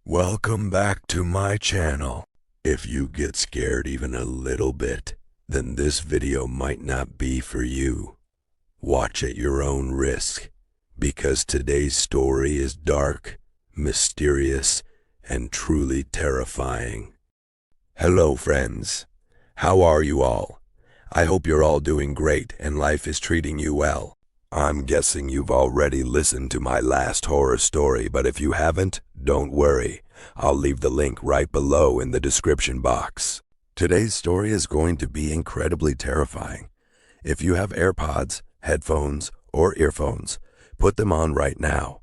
Welcome back to my channel. If you get scared even a little bit, then this video might not be for you. Watch at your own risk, because today's story is dark, mysterious, and truly terrifying. Hello friends, how are you all? I hope you're all doing great and life is treating you well. I'm guessing you've already listened to my last horror story, but if you haven't, don't worry. I'll leave the link right below in the description box. Today's story is going to be incredibly terrifying. If you have AirPods, headphones, or earphones, put them on right now.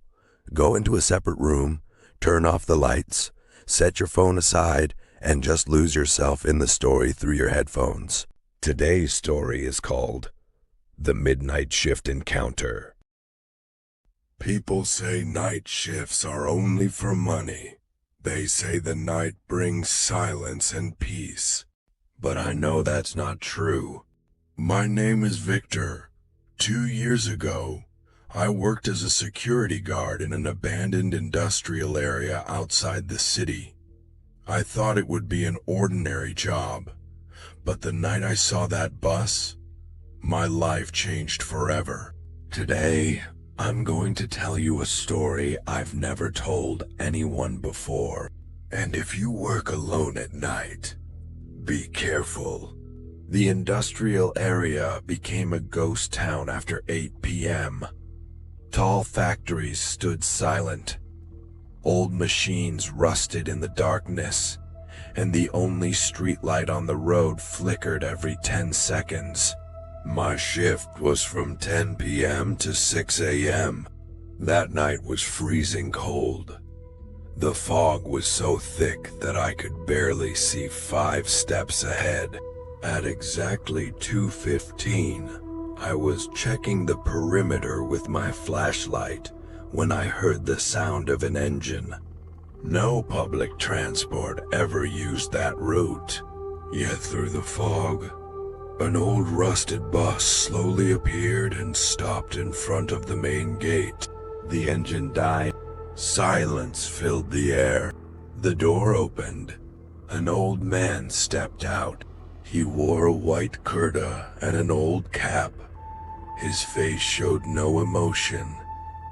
Go into a separate room, turn off the lights, set your phone aside, and just lose yourself in the story through your headphones. Today's story is called The Midnight Shift Encounter. People say night shifts are only for money. They say the night brings silence and peace. But I know that's not true. My name is Victor. 2 years ago, I worked as a security guard in an abandoned industrial area outside the city. I thought it would be an ordinary job. But the night I saw that bus, my life changed forever. Today, I'm going to tell you a story I've never told anyone before. And if you work alone at night, be careful. The industrial area became a ghost town after 8 p.m. Tall factories stood silent. Old machines rusted in the darkness, and the only streetlight on the road flickered every 10 seconds. My shift was from 10 p.m. to 6 a.m. That night was freezing cold. The fog was so thick that I could barely see 5 steps ahead. At exactly 2:15, I was checking the perimeter with my flashlight when I heard the sound of an engine. No public transport ever used that route. Yet through the fog, an old rusted bus slowly appeared and stopped in front of the main gate. The engine died. Silence filled the air. The door opened. An old man stepped out. He wore a white kurta and an old cap. His face showed no emotion.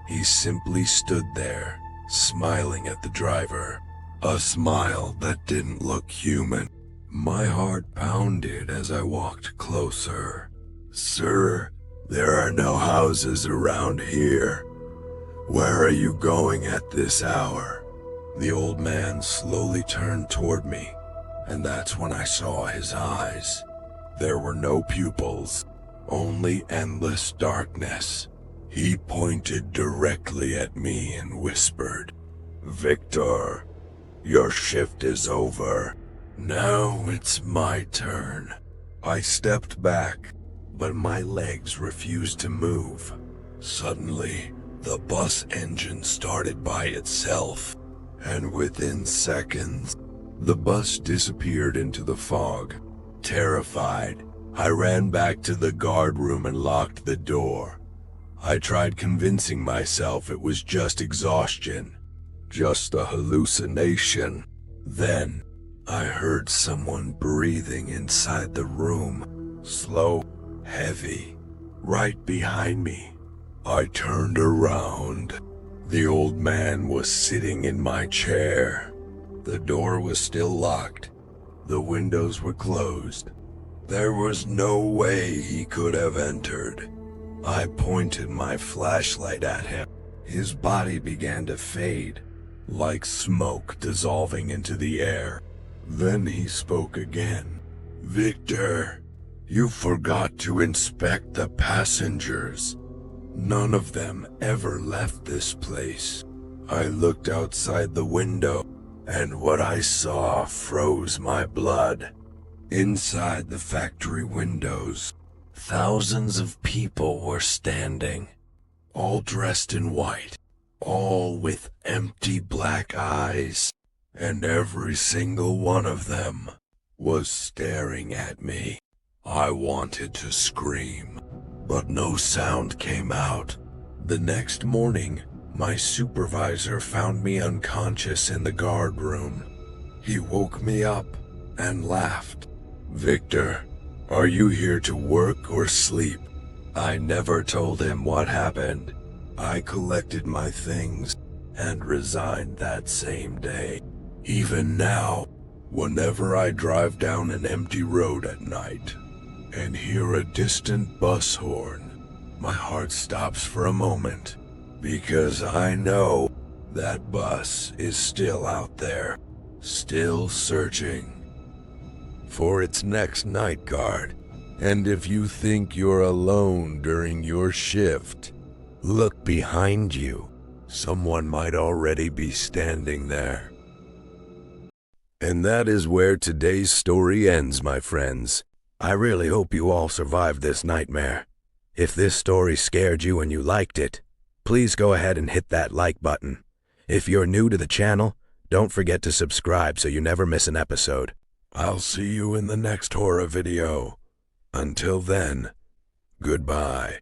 He simply stood there, smiling at the driver. A smile that didn't look human. My heart pounded as I walked closer. "Sir, there are no houses around here. Where are you going at this hour?" The old man slowly turned toward me, and that's when I saw his eyes. There were no pupils, only endless darkness. He pointed directly at me and whispered, "Victor, your shift is over. Now it's my turn." I stepped back, but my legs refused to move. Suddenly, the bus engine started by itself, and within seconds, the bus disappeared into the fog. Terrified, I ran back to the guard room and locked the door. I tried convincing myself it was just exhaustion, just a hallucination. Then, I heard someone breathing inside the room, slow, heavy, right behind me. I turned around. The old man was sitting in my chair. The door was still locked. The windows were closed. There was no way he could have entered. I pointed my flashlight at him. His body began to fade, like smoke dissolving into the air. Then he spoke again. "Victor, you forgot to inspect the passengers. None of them ever left this place." I looked outside the window, and what I saw froze my blood. Inside the factory windows, thousands of people were standing, all dressed in white, all with empty black eyes, and every single one of them was staring at me. I wanted to scream, but no sound came out. The next morning, My supervisor found me unconscious in the guard room. He woke me up and laughed. "Victor, are you here to work or sleep?" I never told him what happened. I collected my things and resigned that same day. Even now, whenever I drive down an empty road at night and hear a distant bus horn, my heart stops for a moment, because I know that bus is still out there, still searching for its next night guard. And if you think you're alone during your shift, look behind you. Someone might already be standing there. And that is where today's story ends, my friends. I really hope you all survived this nightmare. If this story scared you and you liked it, please go ahead and hit that like button. If you're new to the channel, don't forget to subscribe so you never miss an episode. I'll see you in the next horror video. Until then, goodbye.